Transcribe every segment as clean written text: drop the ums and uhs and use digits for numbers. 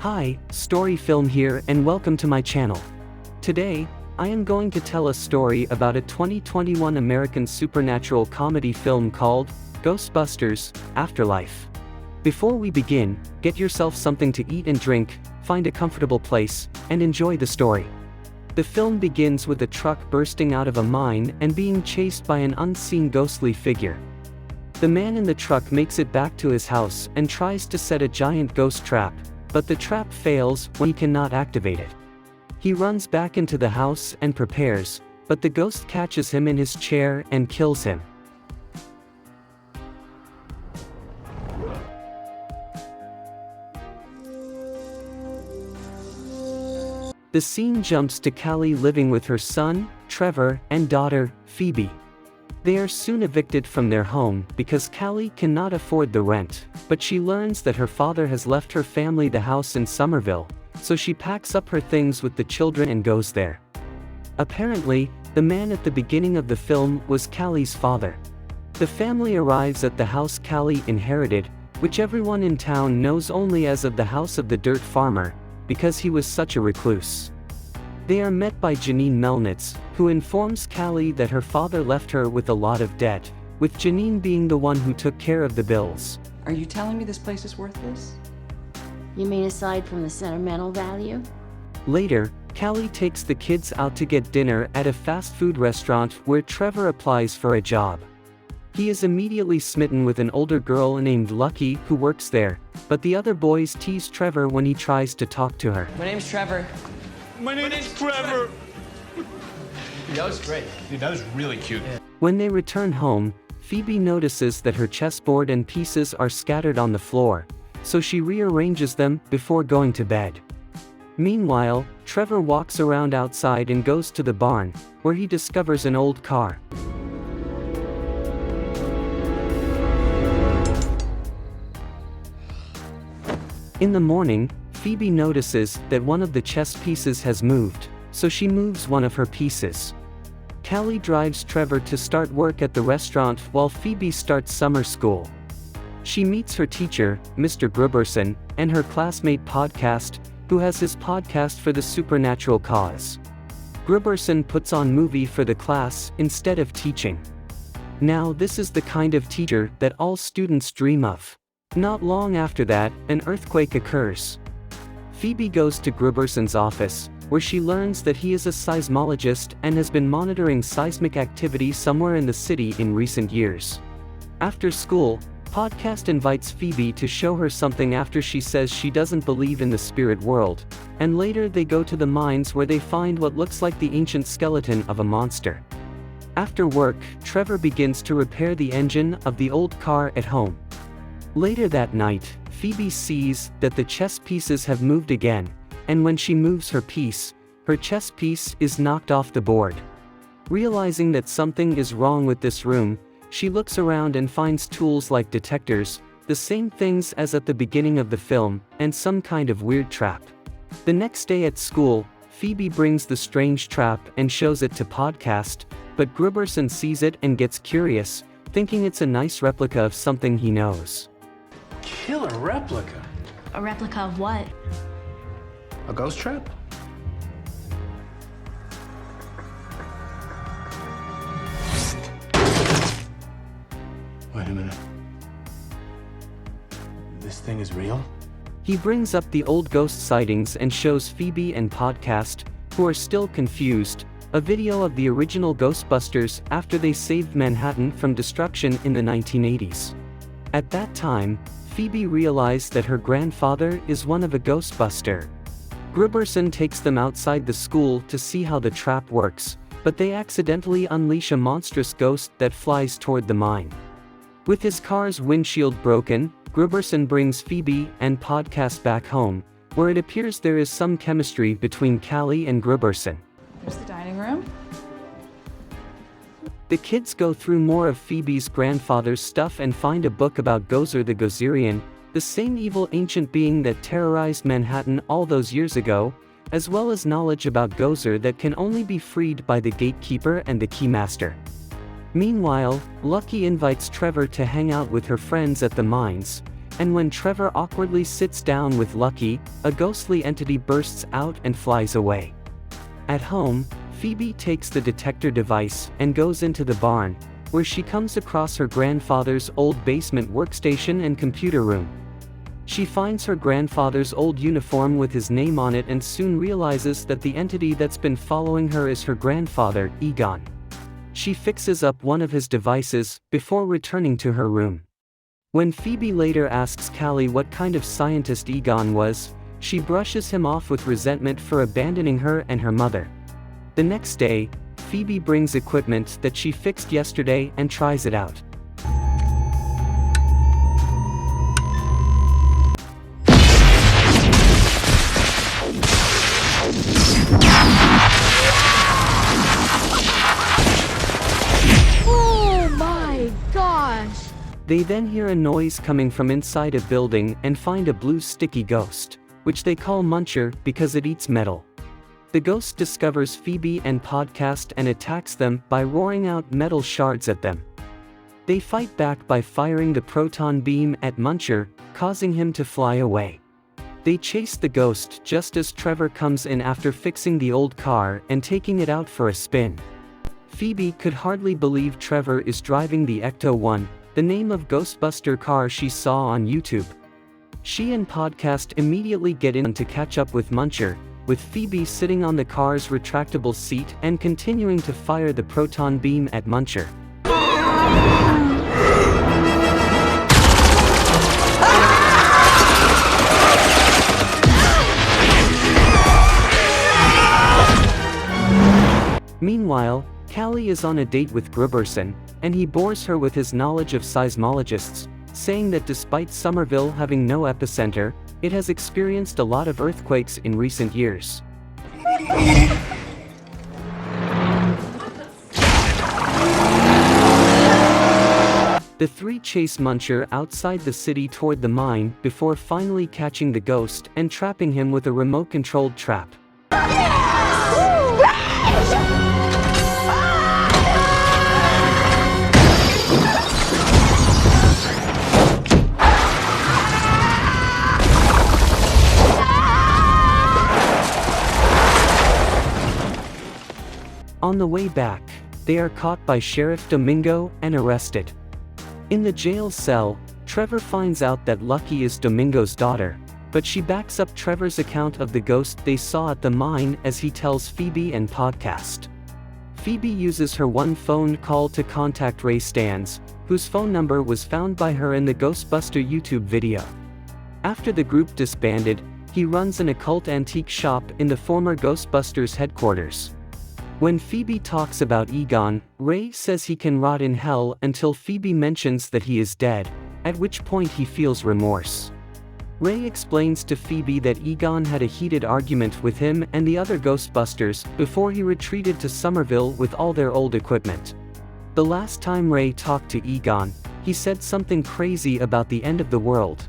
Hi, StoryFilm here and welcome to my channel. Today, I am going to tell a story about a 2021 American supernatural comedy film called Ghostbusters Afterlife. Before we begin, get yourself something to eat and drink, find a comfortable place, and enjoy the story. The film begins with a truck bursting out of a mine and being chased by an unseen ghostly figure. The man in the truck makes it back to his house and tries to set a giant ghost trap, but the trap fails when he cannot activate it. He runs back into the house and prepares, but the ghost catches him in his chair and kills him. The scene jumps to Callie living with her son, Trevor, and daughter, Phoebe. They are soon evicted from their home because Callie cannot afford the rent, but she learns that her father has left her family the house in Somerville, so she packs up her things with the children and goes there. Apparently, the man at the beginning of the film was Callie's father. The family arrives at the house Callie inherited, which everyone in town knows only as of the house of the dirt farmer, because he was such a recluse. They are met by Janine Melnitz, who informs Callie that her father left her with a lot of debt, with Janine being the one who took care of the bills. Are you telling me this place is worthless? You mean aside from the sentimental value? Later, Callie takes the kids out to get dinner at a fast food restaurant where Trevor applies for a job. He is immediately smitten with an older girl named Lucky who works there, but the other boys tease Trevor when he tries to talk to her. My name's Trevor. My name's Trevor. Dude, that was great. Dude, that was really cute. When they return home, Phoebe notices that her chessboard and pieces are scattered on the floor, so she rearranges them before going to bed. Meanwhile, Trevor walks around outside and goes to the barn, where he discovers an old car. In the morning, Phoebe notices that one of the chess pieces has moved, so she moves one of her pieces. Callie drives Trevor to start work at the restaurant while Phoebe starts summer school. She meets her teacher, Mr. Gruberson, and her classmate Podcast, who has his podcast for the supernatural cause. Gruberson puts on movie for the class instead of teaching. Now this is the kind of teacher that all students dream of. Not long after that, an earthquake occurs. Phoebe goes to Gruberson's office, where she learns that he is a seismologist and has been monitoring seismic activity somewhere in the city in recent years. After school, Podcast invites Phoebe to show her something after she says she doesn't believe in the spirit world, and later they go to the mines where they find what looks like the ancient skeleton of a monster. After work, Trevor begins to repair the engine of the old car at home. Later that night, Phoebe sees that the chess pieces have moved again, and when she moves her piece, her chess piece is knocked off the board. Realizing that something is wrong with this room, she looks around and finds tools like detectors, the same things as at the beginning of the film, and some kind of weird trap. The next day at school, Phoebe brings the strange trap and shows it to Podcast, but Gruberson sees it and gets curious, thinking it's a nice replica of something he knows. Killer replica. A replica of what? A ghost trap? Wait a minute. This thing is real? He brings up the old ghost sightings and shows Phoebe and Podcast, who are still confused, a video of the original Ghostbusters after they saved Manhattan from destruction in the 1980s. At that time, Phoebe realized that her grandfather is one of a Ghostbuster. Gruberson takes them outside the school to see how the trap works, but they accidentally unleash a monstrous ghost that flies toward the mine. With his car's windshield broken, Gruberson brings Phoebe and Podcast back home, where it appears there is some chemistry between Callie and Gruberson. There's the dining room. The kids go through more of Phoebe's grandfather's stuff and find a book about Gozer the Gozerian, the same evil ancient being that terrorized Manhattan all those years ago, as well as knowledge about Gozer that can only be freed by the gatekeeper and the keymaster. Meanwhile, Lucky invites Trevor to hang out with her friends at the mines, and when Trevor awkwardly sits down with Lucky, a ghostly entity bursts out and flies away. At home, Phoebe takes the detector device and goes into the barn, where she comes across her grandfather's old basement workstation and computer room. She finds her grandfather's old uniform with his name on it and soon realizes that the entity that's been following her is her grandfather, Egon. She fixes up one of his devices before returning to her room. When Phoebe later asks Callie what kind of scientist Egon was, she brushes him off with resentment for abandoning her and her mother. The next day, Phoebe brings equipment that she fixed yesterday and tries it out. Oh my gosh! They then hear a noise coming from inside a building and find a blue sticky ghost, which they call Muncher because it eats metal. The ghost discovers Phoebe and Podcast and attacks them by roaring out metal shards at them. They fight back by firing the proton beam at Muncher, causing him to fly away. They chase the ghost just as Trevor comes in after fixing the old car and taking it out for a spin. Phoebe could hardly believe Trevor is driving the Ecto-1, the name of Ghostbuster car she saw on YouTube. She and Podcast immediately get in to catch up with Muncher, with Phoebe sitting on the car's retractable seat and continuing to fire the proton beam at Muncher. Meanwhile, Callie is on a date with Gruberson, and he bores her with his knowledge of seismologists, saying that despite Somerville having no epicenter, it has experienced a lot of earthquakes in recent years. The three chase Muncher outside the city toward the mine before finally catching the ghost and trapping him with a remote-controlled trap. On the way back, they are caught by Sheriff Domingo and arrested. In the jail cell, Trevor finds out that Lucky is Domingo's daughter, but she backs up Trevor's account of the ghost they saw at the mine as he tells Phoebe and Podcast. Phoebe uses her one phone call to contact Ray Stans, whose phone number was found by her in the Ghostbuster YouTube video. After the group disbanded, he runs an occult antique shop in the former Ghostbusters headquarters. When Phoebe talks about Egon, Ray says he can rot in hell until Phoebe mentions that he is dead, at which point he feels remorse. Ray explains to Phoebe that Egon had a heated argument with him and the other Ghostbusters before he retreated to Somerville with all their old equipment. The last time Ray talked to Egon, he said something crazy about the end of the world.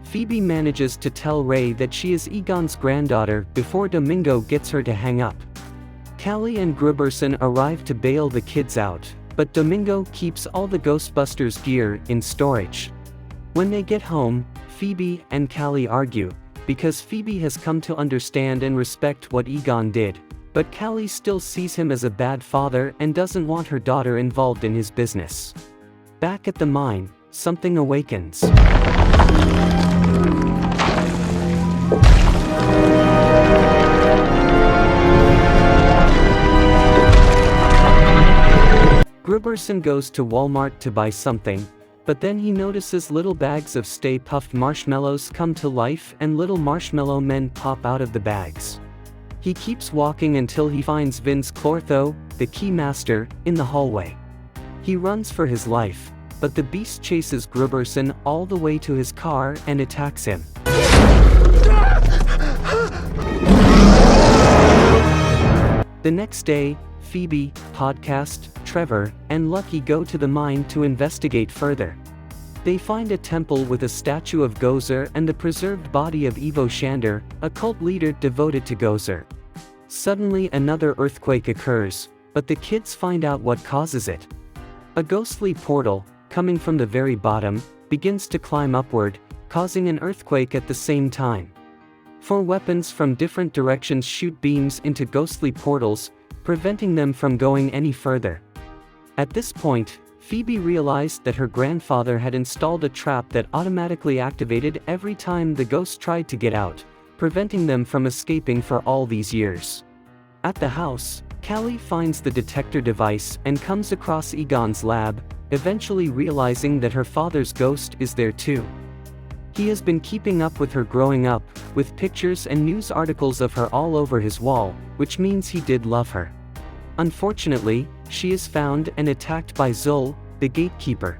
Phoebe manages to tell Ray that she is Egon's granddaughter before Domingo gets her to hang up. Callie and Gruberson arrive to bail the kids out, but Domingo keeps all the Ghostbusters gear in storage. When they get home, Phoebe and Callie argue, because Phoebe has come to understand and respect what Egon did, but Callie still sees him as a bad father and doesn't want her daughter involved in his business. Back at the mine, something awakens. Gruberson goes to Walmart to buy something, but then he notices little bags of Stay Puft marshmallows come to life and little marshmallow men pop out of the bags. He keeps walking until he finds Vince Clortho, the key master, in the hallway. He runs for his life, but the beast chases Gruberson all the way to his car and attacks him. The next day, Phoebe, Podcast, Trevor, and Lucky go to the mine to investigate further. They find a temple with a statue of Gozer and the preserved body of Ivo Shander, a cult leader devoted to Gozer. Suddenly another earthquake occurs, but the kids find out what causes it. A ghostly portal, coming from the very bottom, begins to climb upward, causing an earthquake at the same time. 4 weapons from different directions shoot beams into ghostly portals, preventing them from going any further. At this point, Phoebe realized that her grandfather had installed a trap that automatically activated every time the ghost tried to get out, preventing them from escaping for all these years. At the house, Callie finds the detector device and comes across Egon's lab, eventually realizing that her father's ghost is there too. He has been keeping up with her growing up, with pictures and news articles of her all over his wall, which means he did love her. Unfortunately, she is found and attacked by Zol, the gatekeeper.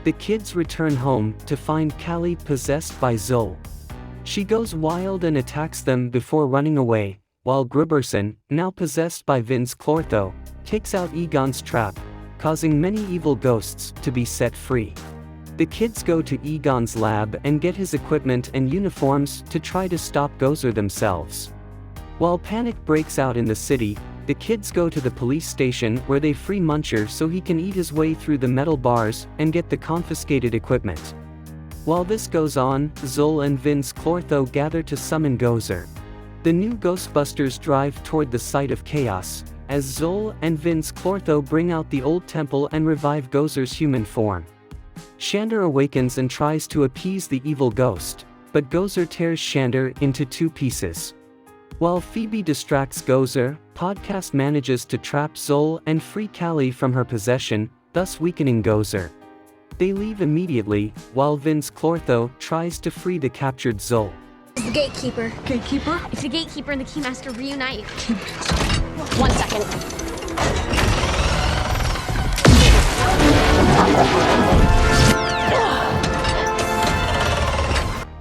The kids return home to find Callie possessed by Zol. She goes wild and attacks them before running away, while Gruberson, now possessed by Vince Clortho, takes out Egon's trap, causing many evil ghosts to be set free. The kids go to Egon's lab and get his equipment and uniforms to try to stop Gozer themselves. While panic breaks out in the city, the kids go to the police station where they free Muncher so he can eat his way through the metal bars and get the confiscated equipment. While this goes on, Zol and Vince Clortho gather to summon Gozer. The new Ghostbusters drive toward the site of chaos, as Zol and Vince Clortho bring out the old temple and revive Gozer's human form. Shander awakens and tries to appease the evil ghost, but Gozer tears Shander into 2 pieces. While Phoebe distracts Gozer, Podcast manages to trap Zol and free Callie from her possession, thus weakening Gozer. They leave immediately, while Vince Clortho tries to free the captured Zol. It's the gatekeeper. Gatekeeper? If the gatekeeper and the keymaster reunite. 1 second.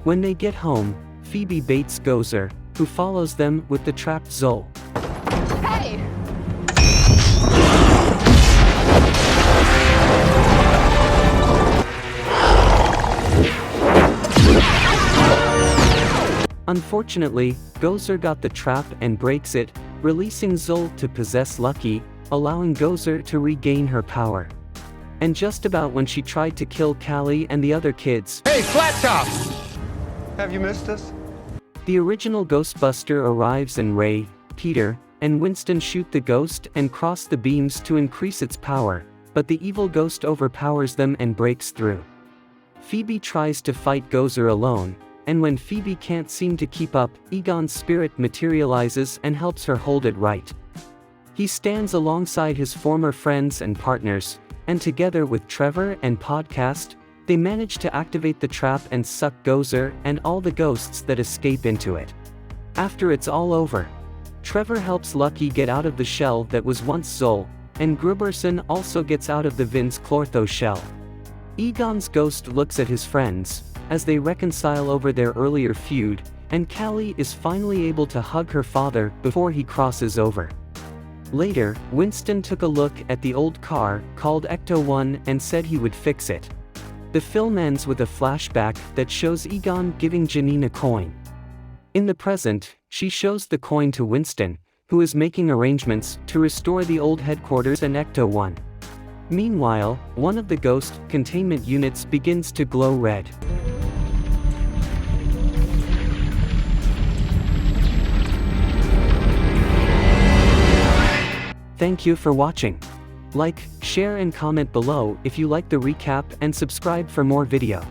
When they get home, Phoebe baits Gozer, who follows them with the trapped Zol. Hey! Unfortunately, Gozer got the trap and breaks it, releasing Zol to possess Lucky, allowing Gozer to regain her power. And just about when she tried to kill Callie and the other kids, Hey, Flat Top! Have you missed us? the original Ghostbuster arrives and Ray, Peter, and Winston shoot the ghost and cross the beams to increase its power, but the evil ghost overpowers them and breaks through. Phoebe tries to fight Gozer alone, and when Phoebe can't seem to keep up, Egon's spirit materializes and helps her hold it right. He stands alongside his former friends and partners, and together with Trevor and Podcast, they manage to activate the trap and suck Gozer and all the ghosts that escape into it. After it's all over, Trevor helps Lucky get out of the shell that was once Zol, and Gruberson also gets out of the Vince Clortho shell. Egon's ghost looks at his friends, as they reconcile over their earlier feud, and Callie is finally able to hug her father before he crosses over. Later, Winston took a look at the old car, called Ecto-1, and said he would fix it. The film ends with a flashback that shows Egon giving Janine a coin. In the present, she shows the coin to Winston, who is making arrangements to restore the old headquarters and Ecto-1. Meanwhile, one of the ghost containment units begins to glow red. Thank you for watching. Like, share and comment below if you like the recap and subscribe for more video.